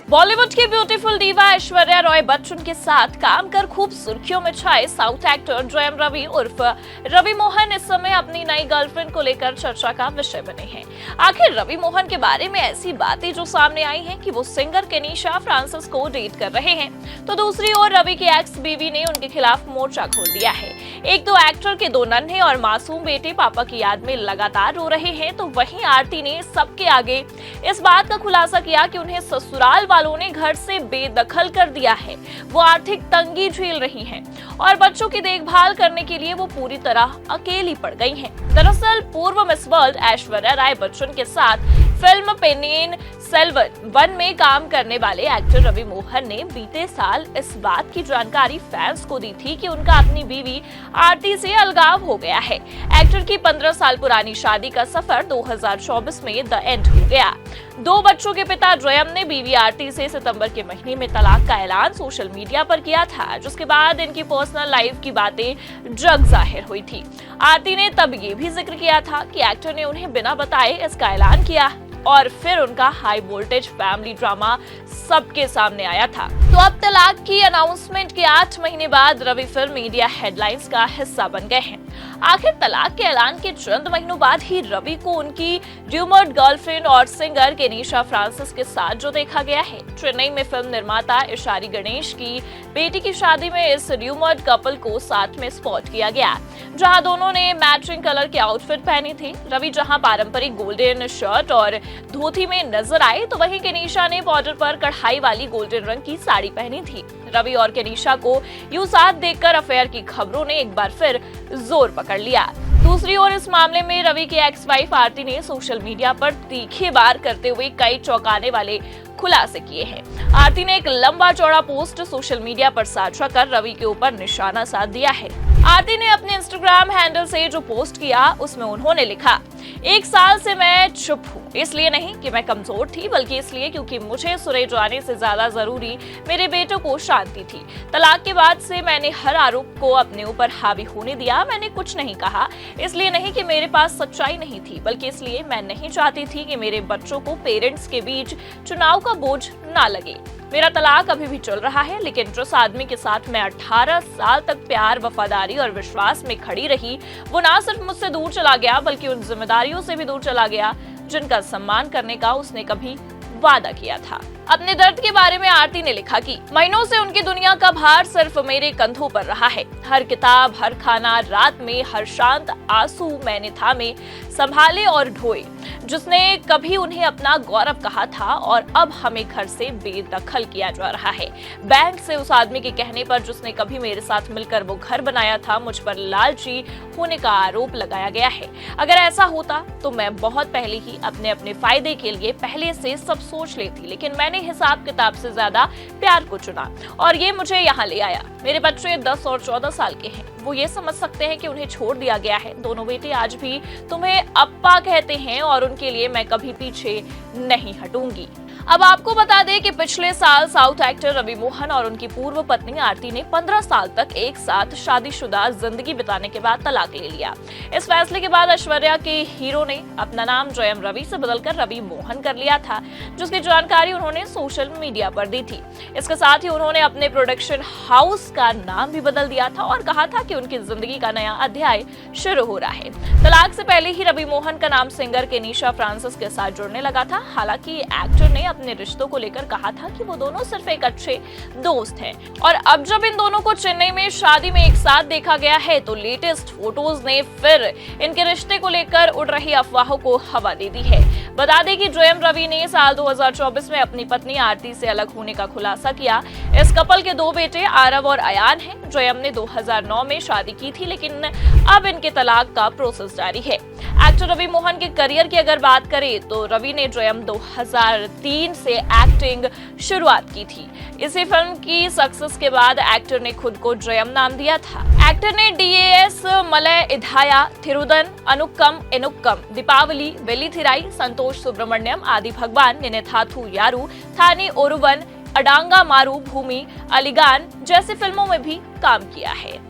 बॉलीवुड की ब्यूटीफुल दीवा ऐश्वर्या रॉय बच्चन के साथ काम कर खूब सुर्खियों में छाए साउथ एक्टर जयम रवि उर्फ रवि मोहन इस समय अपनी नई गर्लफ्रेंड को लेकर चर्चा का विषय बने हैं। आखिर रवि मोहन के बारे में ऐसी बातें जो सामने आई हैं कि वो सिंगर केनीशा फ्रांसिस को डेट कर रहे हैं, तो दूसरी ओर रवि की एक्स बीवी ने उनके खिलाफ मोर्चा खोल दिया है। एक तो एक्टर के दो नन्हे और मासूम बेटे पापा की याद में लगातार रो रहे हैं, तो वहीं आरती ने सबके आगे इस बात का खुलासा किया कि उन्हें ससुराल वालों ने घर से बेदखल कर दिया है। वो आर्थिक तंगी झेल रही हैं और बच्चों की देखभाल करने के लिए वो पूरी तरह अकेली पड़ गई हैं। दरअसल पूर्व मिस वर्ल्ड ऐश्वर्या राय बच्चन के साथ फिल्म पेनियन सेल्वन 1 में काम करने वाले एक्टर रवि मोहन ने बीते साल इस बात की जानकारी फैंस को दी थी कि उनका अपनी बीवी आरती से अलगाव हो गया है। एक्टर की 15 साल पुरानी शादी का सफर 2024 में द एंड हो गया। 2 बच्चों के पिता जयम ने बीवी आरती से सितंबर के महीने में तलाक का ऐलान सोशल मीडिया पर किया था, जिसके बाद इनकी पर्सनल लाइफ की बातें जग जाहिर हुई थी। आरती ने तब ये भी जिक्र किया था कि एक्टर ने उन्हें बिना बताए इसका ऐलान किया और फिर उनका हाई वोल्टेज फैमिली ड्रामा सबके सामने आया था। तो अब तलाक की अनाउंसमेंट के 8 महीने बाद रवि फिर मीडिया हेडलाइंस का हिस्सा बन गए हैं। आखिर तलाक के ऐलान के चंद महीनों बाद ही रवि को उनकी र्यूमर्ड गर्लफ्रेंड और सिंगर केनीशा फ्रांसिस के साथ जो देखा गया है। चेन्नई में फिल्म निर्माता इशारी गणेश की बेटी की शादी में इस र्यूमर्ड कपल को साथ में स्पॉट किया गया, जहां दोनों ने मैचिंग कलर के आउटफिट पहनी थी। रवि जहां पारंपरिक गोल्डन शर्ट और धोती में नजर आए, तो वहीं केनीशा ने बॉर्डर पर कढ़ाई वाली गोल्डन रंग की साड़ी पहनी थी। रवि और केनीशा को यूं साथ देखकर अफेयर की खबरों ने एक बार फिर जोर पकड़ लिया। दूसरी ओर इस मामले में रवि की एक्स वाइफ आरती ने सोशल मीडिया पर तीखे वार करते हुए कई चौंकाने वाले खुलासे किए हैं। आरती ने एक लंबा चौड़ा पोस्ट सोशल मीडिया पर साझा कर रवि के ऊपर निशाना साध दिया है। आरती ने अपने इंस्टाग्राम हैंडल से जो पोस्ट किया उसमें उन्होंने लिखा, 1 साल से मैं चुप हूँ, इसलिए नहीं कि मैं कमजोर थी, बल्कि इसलिए क्योंकि मुझे सुरे जाने से ज्यादा जरूरी मेरे बेटों को शांति थी। तलाक के बाद से मैंने हर आरोप को अपने ऊपर हावी होने दिया। मैंने कुछ नहीं कहा, इसलिए नहीं कि मेरे पास सच्चाई नहीं थी, बल्कि इसलिए मैं नहीं चाहती थी कि मेरे बच्चों को पेरेंट्स के बीच चुनाव का बोझ ना लगे। मेरा तलाक अभी भी चल रहा है, लेकिन जिस आदमी के साथ मैं 18 साल तक प्यार, वफादारी और विश्वास में खड़ी रही, वो ना सिर्फ मुझसे दूर चला गया, बल्कि उन जिम्मेदारियों से भी दूर चला गया जिनका सम्मान करने का उसने कभी वादा किया था। अपने दर्द के बारे में आरती ने लिखा कि महीनों से उनकी दुनिया का भार सिर्फ मेरे कंधों पर रहा है। हर किताब, हर खाना, रात में हर शांत आंसू मैंने थामे, संभाले और ढोए। जिसने कभी उन्हें अपना गौरव कहा था और अब हमें घर से बेदखल किया जा रहा है। बैंक से उस आदमी के कहने पर जिसने कभी मेरे साथ मिलकर वो घर बनाया था, मुझ पर लालची होने का आरोप लगाया गया है। अगर ऐसा होता तो मैं बहुत पहले ही अपने फायदे के लिए पहले से सब सोच लेती, लेकिन मैंने हिसाब किताब से ज्यादा प्यार को चुना और ये मुझे यहाँ ले आया। मेरे बच्चे 10 और 14 साल के हैं। वो ये समझ सकते हैं कि उन्हें छोड़ दिया गया है। दोनों बेटे आज भी तुम्हें अप्पा कहते हैं और उनके लिए मैं कभी पीछे नहीं हटूंगी। अब आपको बता दें कि पिछले साल साउथ एक्टर रवि मोहन और उनकी पूर्व पत्नी आरती ने 15 साल तक एक साथ शादीशुदा जिंदगी बिताने के बाद तलाक ले लिया। इस फैसले के बाद ऐश्वर्या के हीरो ने अपना नाम जयम रवि से बदलकर रवि मोहन कर लिया था, जिसकी जानकारी उन्होंने सोशल मीडिया पर दी थी। इसके साथ ही उन्होंने अपने प्रोडक्शन हाउस का नाम भी बदल दिया था और कहा था कि उनकी जिंदगी का नया अध्याय शुरू हो रहा है। तलाक से पहले ही रवि मोहन का नाम सिंगर केनीशा फ्रांसिस के साथ जुड़ने लगा था। हालांकि एक्टर ने अपने रिश्तों को लेकर कहा था कि वो दोनों सिर्फ एक अच्छे दोस्त हैं और अब जब इन दोनों को चेन्नई में शादी में एक साथ देखा गया है, तो लेटेस्ट फोटोज ने फिर इनके रिश्ते को लेकर उड़ रही अफवाहों को हवा दे दी है। बता दें कि जयम रवि ने साल 2024 में अपनी पत्नी आरती से अलग होने का खुलासा किया। इस कपल के 2 बेटे आरव और अयान हैं। जयम ने 2009 में शादी की थी, लेकिन अब इनके तलाक का प्रोसेस जारी है। एक्टर रवि मोहन के करियर की अगर बात करें तो रवि ने जयम 2003 से एक्टिंग शुरुआत की थी। इसी फिल्म की सक्सेस के बाद एक्टर ने खुद को जयम नाम दिया था। एक्टर ने DAS, मलय इधाया, थिरुदन, अनुक्कम, इनुक्कम, दीपावली, वेलिथिराई, संतोष सुब्रमण्यम, आदि भगवान, निनेथाथु यारू, थाने ओरुवन, अडांगा मारू भूमि, अलीगान जैसी फिल्मों में भी काम किया है।